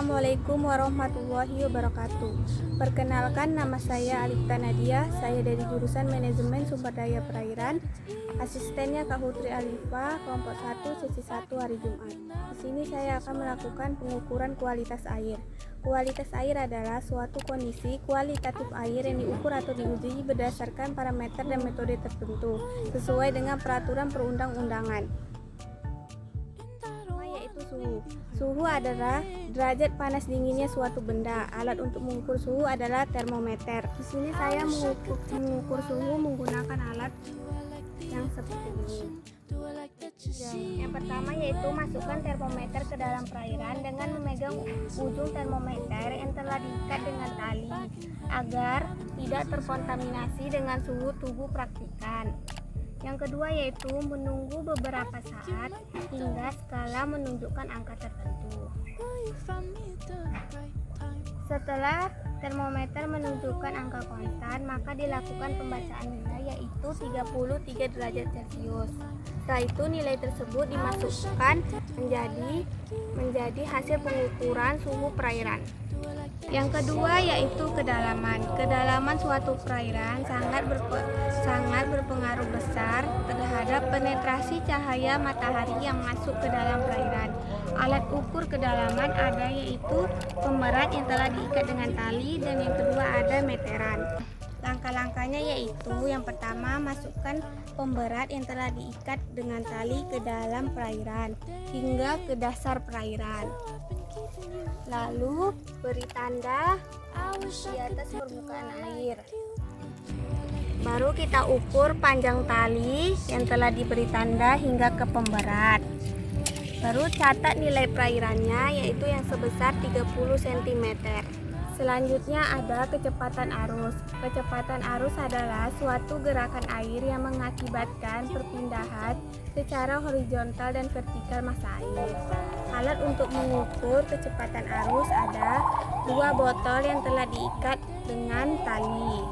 Assalamualaikum warahmatullahi wabarakatuh. Perkenalkan, nama saya Alifta Nadia. Saya dari jurusan Manajemen Sumber Daya Perairan. Asistennya Kak Hutri Alifa, kelompok 1, sesi 1 hari Jumat. Di sini saya akan melakukan pengukuran kualitas air. Kualitas air adalah suatu kondisi kualitatif air yang diukur atau diuji berdasarkan parameter dan metode tertentu sesuai dengan peraturan perundang-undangan. Suhu adalah derajat panas dinginnya suatu benda. Alat untuk mengukur suhu adalah termometer. Di sini saya mengukur suhu menggunakan alat yang seperti ini. Yang pertama yaitu masukkan termometer ke dalam perairan dengan memegang ujung termometer yang telah diikat dengan tali agar tidak terkontaminasi dengan suhu tubuh praktikan. Yang kedua yaitu menunggu beberapa saat hingga skala menunjukkan angka tertentu. Setelah termometer menunjukkan angka konstan, maka dilakukan pembacaan nilai yaitu 33 derajat Celcius. Setelah itu nilai tersebut dimasukkan menjadi hasil pengukuran suhu perairan. Yang kedua yaitu kedalaman. Kedalaman suatu perairan sangat berpengaruh besar terhadap penetrasi cahaya matahari yang masuk ke dalam perairan. Alat ukur kedalaman ada yaitu pemberat yang telah diikat dengan tali, dan yang kedua ada meteran. Langkah-langkahnya yaitu yang pertama, masukkan pemberat yang telah diikat dengan tali ke dalam perairan hingga ke dasar perairan. Lalu beri tanda di atas permukaan air. Baru kita ukur panjang tali yang telah diberi tanda hingga ke pemberat. Baru catat nilai perairannya yaitu yang sebesar 30 cm. Selanjutnya ada kecepatan arus. Kecepatan arus adalah suatu gerakan air yang mengakibatkan perpindahan secara horizontal dan vertikal massa air. Alat untuk mengukur kecepatan arus ada dua botol yang telah diikat dengan tali.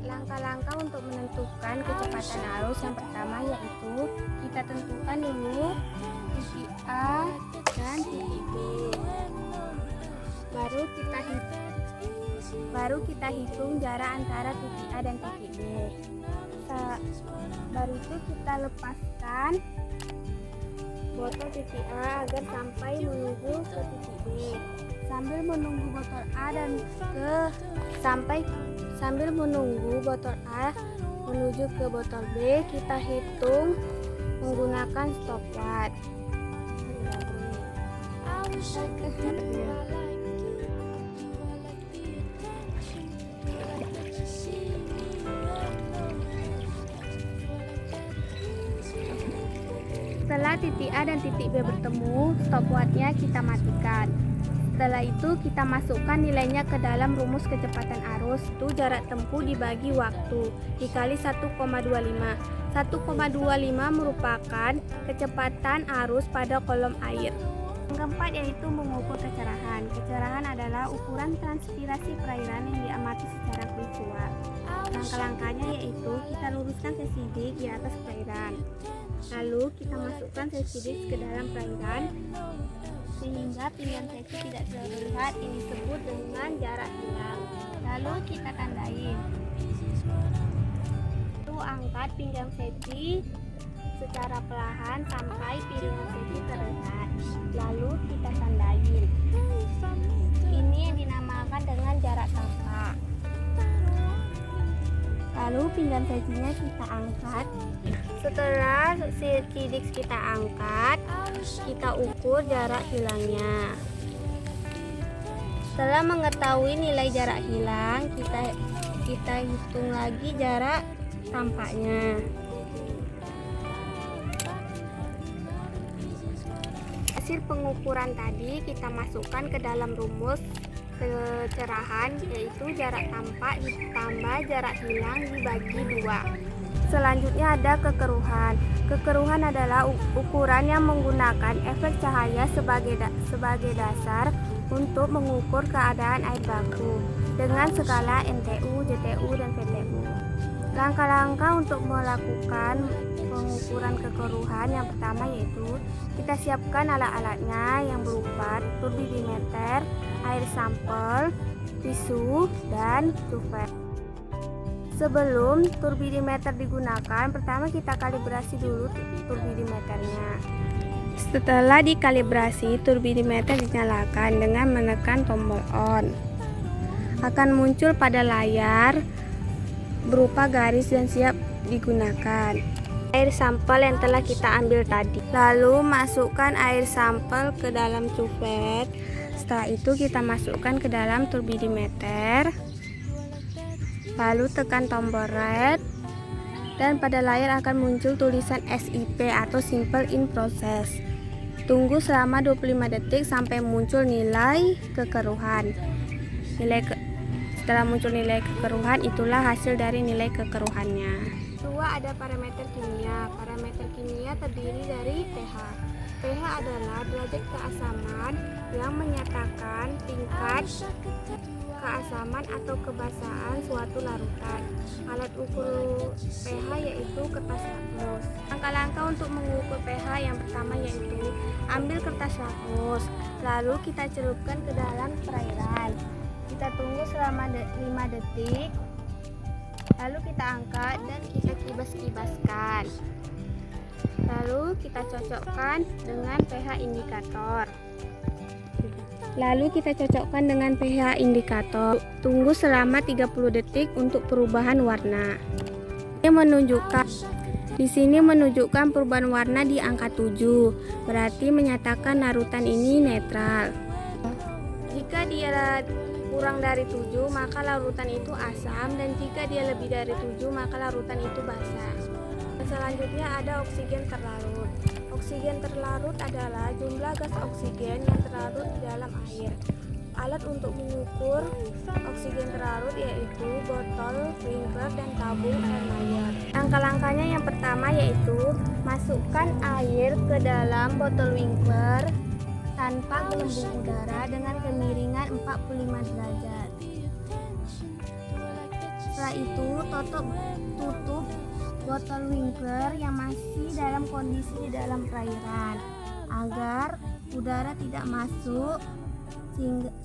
Langkah-langkah untuk menentukan kecepatan arus yang pertama yaitu kita tentukan dulu titik A dan titik B. Baru kita hitung jarak antara titik A dan titik B. Baru itu kita lepaskan botol titik A agar sampai menuju ke titik B. Sambil menunggu botol A menuju ke botol B, kita hitung menggunakan stopwatch. Setelah titik A dan titik B bertemu, stopwatch-nya kita matikan. Setelah itu kita masukkan nilainya ke dalam rumus kecepatan arus. Itu jarak tempuh dibagi waktu dikali 1,25. 1,25 merupakan kecepatan arus pada kolom air. Yang keempat yaitu mengukur kecerahan. Kecerahan adalah ukuran transpirasi perairan yang diamati secara visual. Langkah-langkahnya yaitu kita luruskan sesidik di atas perairan. Lalu kita masukkan sesidik ke dalam perairan sehingga pinggang sesi tidak terlihat. Ini disebut dengan jarak hilang. Lalu kita tandain. Lalu angkat pinggang sesi secara perlahan sampai pinggang sesi terlihat. Lalu kita tandain. Ini yang dinamakan dengan jarak tampak. Lalu pinggang sesinya kita angkat. Setelah sesidik kita angkat, kita ukur jarak hilangnya. Setelah mengetahui nilai jarak hilang, kita hitung lagi jarak tampaknya. Hasil pengukuran tadi kita masukkan ke dalam rumus kecerahan, yaitu jarak tampak ditambah jarak hilang dibagi 2. Selanjutnya ada kekeruhan. Kekeruhan adalah ukuran yang menggunakan efek cahaya sebagai dasar untuk mengukur keadaan air baku dengan skala NTU, JTU, dan VTU. Langkah-langkah untuk melakukan pengukuran kekeruhan yang pertama yaitu kita siapkan alat-alatnya yang berupa turbidimeter, air sampel, tisu, dan cuvette. Sebelum turbidimeter digunakan, pertama kita kalibrasi dulu turbidimeternya. Setelah dikalibrasi, turbidimeter dinyalakan dengan menekan tombol on. Akan muncul pada layar berupa garis dan siap digunakan. Air sampel yang telah kita ambil tadi. Lalu masukkan air sampel ke dalam cuvette. Setelah itu kita masukkan ke dalam turbidimeter. Lalu tekan tombol red dan pada layar akan muncul tulisan SIP atau Simple in Process. Tunggu selama 25 detik sampai muncul nilai kekeruhan. Setelah muncul nilai kekeruhan, itulah hasil dari nilai kekeruhannya. Kedua, ada parameter kimia. Parameter kimia terdiri dari pH. pH adalah derajat keasaman yang menyatakan tingkat keasaman atau kebasahan suatu larutan. Alat ukur pH yaitu kertas lakmus. Langkah-langkah untuk mengukur pH yang pertama yaitu ambil kertas lakmus, lalu kita celupkan ke dalam perairan. Kita tunggu selama 5 detik, lalu kita angkat dan kita kibas-kibaskan. Lalu kita cocokkan dengan pH indikator. Lalu kita cocokkan dengan pH indikator. Tunggu selama 30 detik untuk perubahan warna. Di sini menunjukkan perubahan warna di angka 7, berarti menyatakan larutan ini netral. Jika dia kurang dari 7, maka larutan itu asam, dan jika dia lebih dari 7, maka larutan itu basah. Selanjutnya ada oksigen terlarut. Oksigen terlarut adalah jumlah gas oksigen yang terlarut di dalam air. Alat untuk mengukur oksigen terlarut yaitu botol Winkler dan tabung Erlenmeyer. Langkah-langkahnya yang pertama yaitu masukkan air ke dalam botol Winkler tanpa gelembung udara dengan kemiringan 45 derajat. Setelah itu tutup botol Winkler yang masih dalam kondisi di dalam perairan agar udara tidak masuk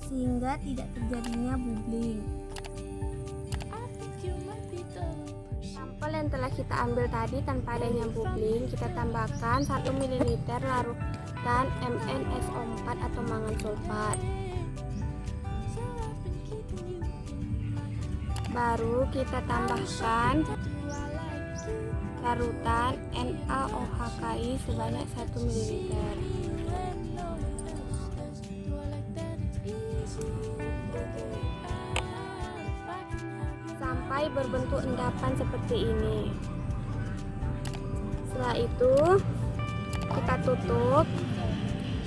sehingga tidak terjadinya bubbling. Sampel yang telah kita ambil tadi tanpa adanya bubbling, kita tambahkan 1 ml larutan MnSO4 atau mangan sulfat. Baru kita tambahkan larutan NaOH sebanyak 1 ml. Sampai berbentuk endapan seperti ini. Setelah itu kita tutup,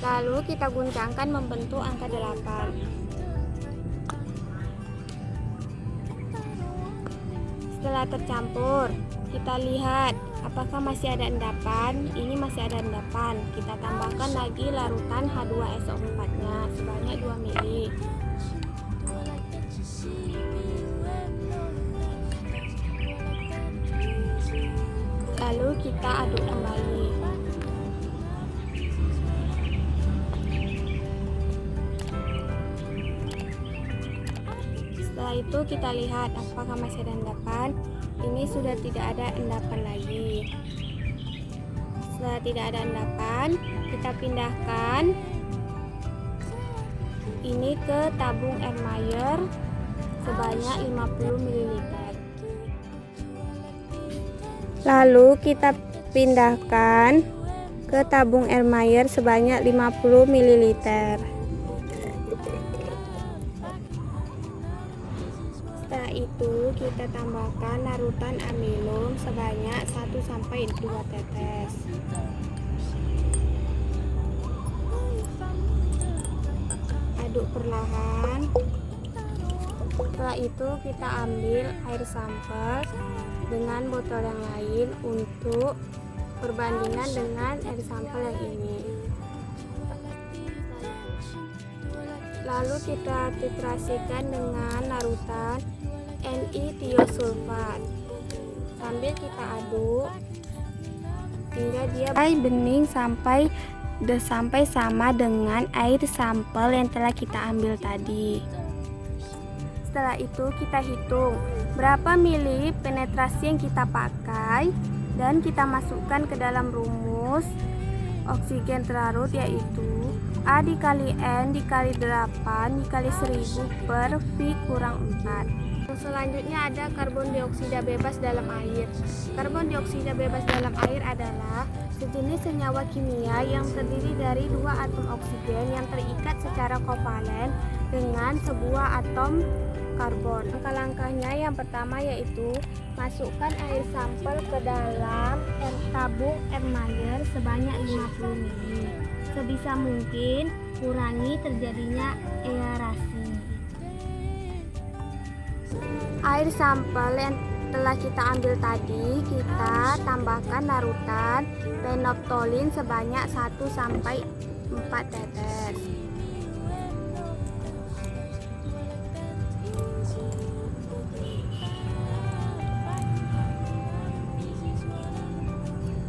lalu kita guncangkan membentuk angka 8. Setelah tercampur, kita lihat apakah masih ada endapan. Ini masih ada endapan. Kita tambahkan lagi larutan H2SO4-nya sebanyak 2 ml. Lalu kita aduk kembali. Setelah itu kita lihat apakah masih ada endapan. Ini sudah tidak ada endapan lagi. Setelah tidak ada endapan, kita pindahkan ini ke tabung Erlenmeyer sebanyak 50 ml. Lalu kita pindahkan ke tabung Erlenmeyer sebanyak 50 ml. Setelah itu kita tambahkan larutan amilum sebanyak 1-2 tetes. Aduk perlahan. Setelah itu kita ambil air sampel dengan botol yang lain untuk perbandingan dengan air sampel yang ini. Lalu kita titrasikan dengan larutan Ni tiosulfat sambil kita aduk hingga dia bening sampai sama dengan air sampel yang telah kita ambil tadi. Setelah itu kita hitung berapa mili penetrasi yang kita pakai dan kita masukkan ke dalam rumus oksigen terlarut, yaitu A dikali N dikali 8 dikali 1000 per V kurang 4. Selanjutnya ada karbon dioksida bebas dalam air. Karbon dioksida bebas dalam air adalah sejenis senyawa kimia yang terdiri dari dua atom oksigen yang terikat secara kovalen dengan sebuah atom karbon. Langkah-langkahnya yang pertama yaitu masukkan air sampel ke dalam tabung Erlenmeyer sebanyak 50 ml. Sebisa mungkin kurangi terjadinya aerasi. Air sampel yang telah kita ambil tadi kita tambahkan larutan phenolphthalein sebanyak 1-4 tetes.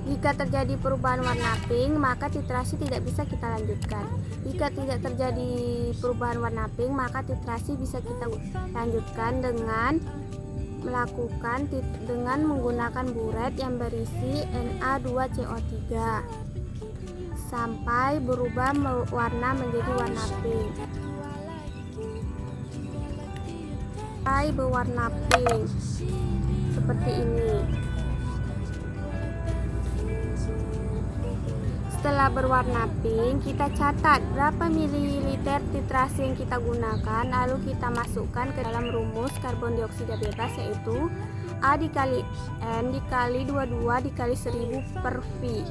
Jika terjadi perubahan warna pink, maka titrasi tidak bisa kita lanjutkan. Jika tidak terjadi perubahan warna pink, maka titrasi bisa kita lanjutkan dengan menggunakan buret yang berisi Na2CO3 sampai berubah warna menjadi warna pink. Sampai berwarna pink seperti ini. Setelah berwarna pink, kita catat berapa mililiter titrasi yang kita gunakan, lalu kita masukkan ke dalam rumus karbon dioksida bebas, yaitu A dikali N dikali 22 dikali 1000 per V.